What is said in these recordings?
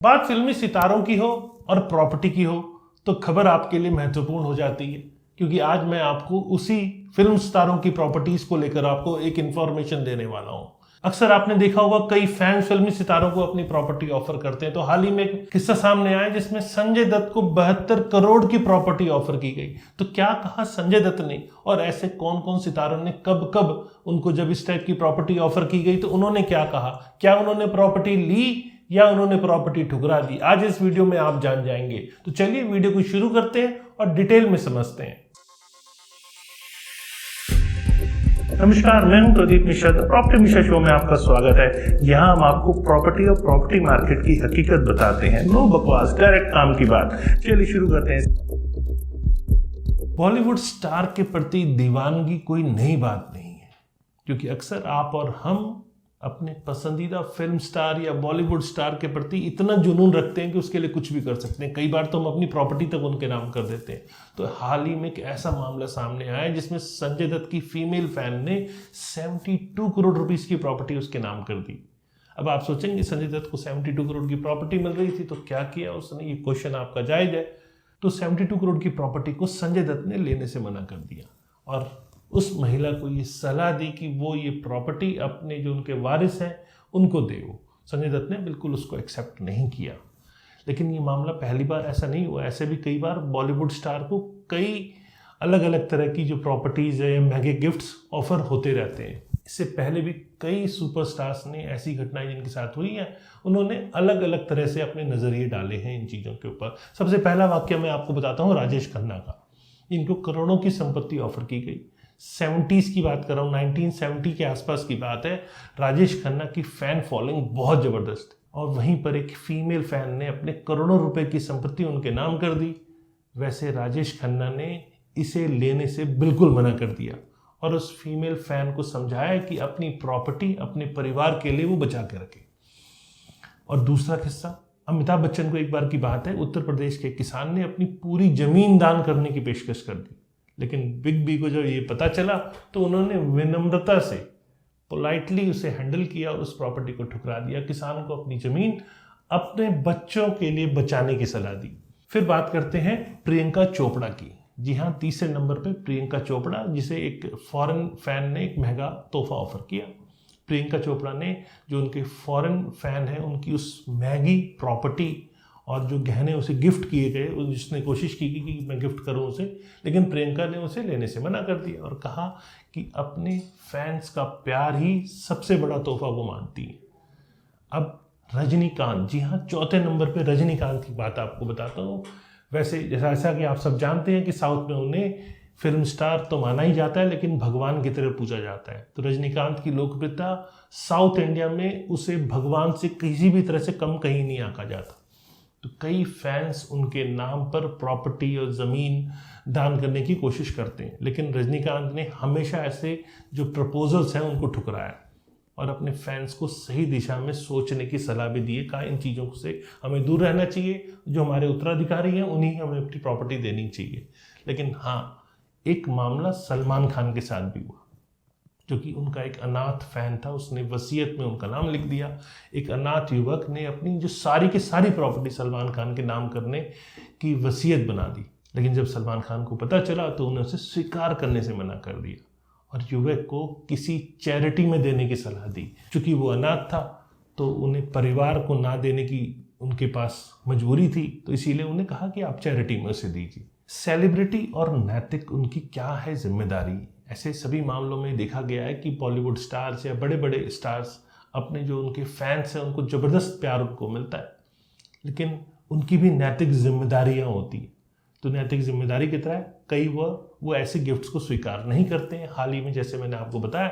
बात फिल्मी सितारों की हो और प्रॉपर्टी की हो तो खबर आपके लिए महत्वपूर्ण हो जाती है, क्योंकि आज मैं आपको उसी फिल्म सितारों की प्रॉपर्टीज को लेकर आपको एक इंफॉर्मेशन देने वाला हूं। अक्सर आपने देखा होगा कई फैंस फिल्मी सितारों को अपनी प्रॉपर्टी ऑफर करते हैं। तो हाल ही में एक किस्सा सामने आया जिसमें संजय दत्त को 72 करोड़ की प्रॉपर्टी ऑफर की गई। तो क्या कहा संजय दत्त ने, और ऐसे कौन कौन सितारों ने कब कब उनको जब इस टाइप की प्रॉपर्टी ऑफर की गई तो उन्होंने क्या कहा, क्या उन्होंने प्रॉपर्टी ली या उन्होंने प्रॉपर्टी ठुकरा दी, आज इस वीडियो में आप जान जाएंगे। तो चलिए वीडियो को शुरू करते हैं और डिटेल में समझते हैं। नमस्कार, मैं हूं प्रदीप मिश्रा। प्रॉपर्टी मिश्रा शो में आपका स्वागत है। यहां हम आपको प्रॉपर्टी और प्रॉपर्टी मार्केट की हकीकत बताते हैं। नो बकवास, डायरेक्ट काम की बात। चलिए शुरू करते हैं। बॉलीवुड स्टार के प्रति दीवानगी कोई नई बात नहीं है, क्योंकि अक्सर आप और हम अपने पसंदीदा फिल्म स्टार या बॉलीवुड स्टार के प्रति इतना जुनून रखते हैं कि उसके लिए कुछ भी कर सकते हैं। कई बार तो हम अपनी प्रॉपर्टी तक उनके नाम कर देते हैं। तो हाल ही में एक ऐसा मामला सामने आया जिसमें संजय दत्त की फीमेल फैन ने 72 करोड़ रुपीस की प्रॉपर्टी उसके नाम कर दी। अब आप सोचेंगे संजय दत्त को 72 करोड़ की प्रॉपर्टी मिल रही थी तो क्या किया उसने, ये क्वेश्चन आपका जायज है। तो 72 करोड़ की प्रॉपर्टी को संजय दत्त ने लेने से मना कर दिया और उस महिला को ये सलाह दी कि वो ये प्रॉपर्टी अपने जो उनके वारिस हैं उनको दे। वो संजय दत्त ने बिल्कुल उसको एक्सेप्ट नहीं किया। लेकिन ये मामला पहली बार ऐसा नहीं हुआ, ऐसे भी कई बार बॉलीवुड स्टार को कई अलग अलग तरह की जो प्रॉपर्टीज़ है, महंगे गिफ्ट्स ऑफर होते रहते हैं। इससे पहले भी कई सुपरस्टार्स ने ऐसी घटनाएं जिनके साथ हुई हैं, उन्होंने अलग अलग तरह से अपने नज़रिए डाले हैं इन चीज़ों के ऊपर। सबसे पहला वाक्य मैं आपको बताता हूँ राजेश खन्ना का। इनको करोड़ों की संपत्ति ऑफर की गई। 70s की बात कर रहा हूँ, 1970 के आसपास की बात है। राजेश खन्ना की फैन फॉलोइंग बहुत ज़बरदस्त, और वहीं पर एक फीमेल फैन ने अपने करोड़ों रुपए की संपत्ति उनके नाम कर दी। वैसे राजेश खन्ना ने इसे लेने से बिल्कुल मना कर दिया और उस फीमेल फैन को समझाया कि अपनी प्रॉपर्टी अपने परिवार के लिए वो बचा के रखे। और दूसरा किस्सा, अमिताभ बच्चन को एक बार की बात है, उत्तर प्रदेश के किसान ने अपनी पूरी जमीन दान करने की पेशकश कर दी। लेकिन बिग बी को जब ये पता चला तो उन्होंने विनम्रता से पोलाइटली उसे हैंडल किया और उस प्रॉपर्टी को ठुकरा दिया। किसान को अपनी जमीन अपने बच्चों के लिए बचाने की सलाह दी। फिर बात करते हैं प्रियंका चोपड़ा की। जी हाँ, तीसरे नंबर पे प्रियंका चोपड़ा, जिसे एक फॉरेन फैन ने एक महंगा तोहफा ऑफर किया। प्रियंका चोपड़ा ने जो उनके फॉरेन फैन है उनकी उस महंगी प्रॉपर्टी और जो गहने उसे गिफ्ट किए गए, उसने कोशिश की कि मैं गिफ्ट करूं उसे, लेकिन प्रियंका ने उसे लेने से मना कर दिया और कहा कि अपने फैंस का प्यार ही सबसे बड़ा तोहफा वो मानती है। अब रजनीकांत, जी हाँ, चौथे नंबर पे रजनीकांत की बात आपको बताता हूँ। वैसे जैसा कि आप सब जानते हैं कि साउथ में उन्हें फिल्म स्टार तो माना ही जाता है, लेकिन भगवान की तरह पूजा जाता है। तो रजनीकांत की लोकप्रियता साउथ इंडिया में उसे भगवान से किसी भी तरह से कम कहीं नहीं आंका जाता। तो कई फैंस उनके नाम पर प्रॉपर्टी और ज़मीन दान करने की कोशिश करते हैं, लेकिन रजनीकांत ने हमेशा ऐसे जो प्रपोजल्स हैं उनको ठुकराया और अपने फैंस को सही दिशा में सोचने की सलाह भी दी है। कहा इन चीज़ों से हमें दूर रहना चाहिए, जो हमारे उत्तराधिकारी हैं उन्हीं हमें अपनी प्रॉपर्टी देनी चाहिए। लेकिन हाँ, एक मामला सलमान खान के साथ भी हुआ, क्योंकि उनका एक अनाथ फैन था, उसने वसीयत में उनका नाम लिख दिया। एक अनाथ युवक ने अपनी जो सारी की सारी प्रॉपर्टी सलमान खान के नाम करने की वसीयत बना दी, लेकिन जब सलमान खान को पता चला तो उन्हें उसे स्वीकार करने से मना कर दिया और युवक को किसी चैरिटी में देने की सलाह दी। क्योंकि वो अनाथ था तो उन्हें परिवार को ना देने की उनके पास मजबूरी थी, तो इसीलिए उन्हें कहा कि आप चैरिटी में उसे दीजिए। सेलिब्रिटी और नैतिक उनकी क्या है जिम्मेदारी, ऐसे सभी मामलों में देखा गया है कि बॉलीवुड स्टार्स या बड़े बड़े स्टार्स अपने जो उनके फैंस हैं उनको ज़बरदस्त प्यार उनको मिलता है, लेकिन उनकी भी नैतिक जिम्मेदारियां होती हैं। तो नैतिक जिम्मेदारी की तरह कई वो ऐसे गिफ्ट्स को स्वीकार नहीं करते हैं। हाल ही में जैसे मैंने आपको बताया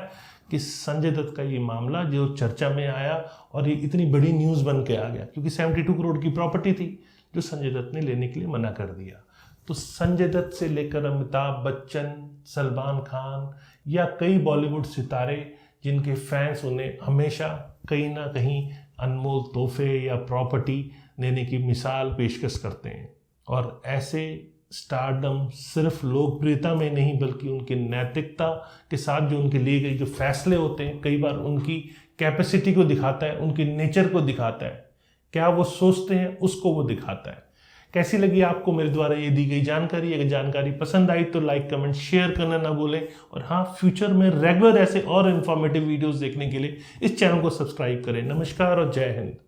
कि संजय दत्त का ये मामला जो चर्चा में आया और ये इतनी बड़ी न्यूज़ बन के आ गया, क्योंकि 72 करोड़ की प्रॉपर्टी थी जो संजय दत्त ने लेने के लिए मना कर दिया। तो संजय दत्त से लेकर अमिताभ बच्चन, सलमान खान या कई बॉलीवुड सितारे जिनके फैंस उन्हें हमेशा कहीं ना कहीं अनमोल तोहफे या प्रॉपर्टी देने की मिसाल पेशकश करते हैं। और ऐसे स्टारडम सिर्फ लोकप्रियता में नहीं बल्कि उनकी नैतिकता के साथ जो उनके लिए गए जो फैसले होते हैं, कई बार उनकी कैपेसिटी को दिखाता है, उनके नेचर को दिखाता है क्या वो सोचते हैं उसको वो दिखाता है। कैसी लगी आपको मेरे द्वारा ये दी गई जानकारी? अगर जानकारी पसंद आई तो लाइक कमेंट शेयर करना ना भूलें। और हाँ, फ्यूचर में रेगुलर ऐसे और इन्फॉर्मेटिव वीडियोस देखने के लिए इस चैनल को सब्सक्राइब करें। नमस्कार और जय हिंद।